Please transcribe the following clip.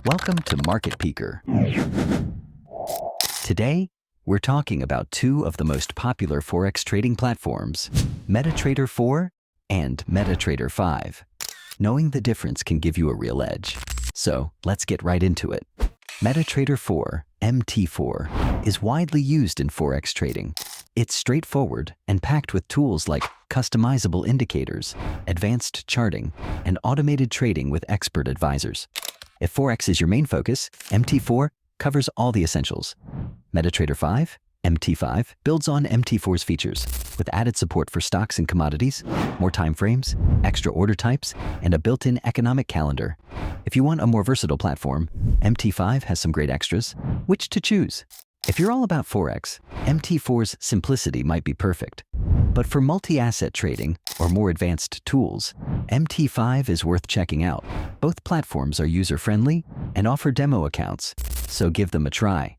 Welcome to Market Peeker. Today, we're talking about two of the most popular Forex trading platforms, MetaTrader 4 and MetaTrader 5. Knowing the difference can give you a real edge. So let's get right into it. MetaTrader 4, MT4, is widely used in Forex trading. It's straightforward and packed with tools like customizable indicators, advanced charting, and automated trading with expert advisors. If Forex is your main focus, MT4 covers all the essentials. MetaTrader 5, MT5, builds on MT4's features, with added support for stocks and commodities, more timeframes, extra order types, and a built-in economic calendar. If you want a more versatile platform, MT5 has some great extras. Which to choose? If you're all about Forex, MT4's simplicity might be perfect. But for multi-asset trading or more advanced tools, MT5 is worth checking out. Both platforms are user-friendly and offer demo accounts, so give them a try.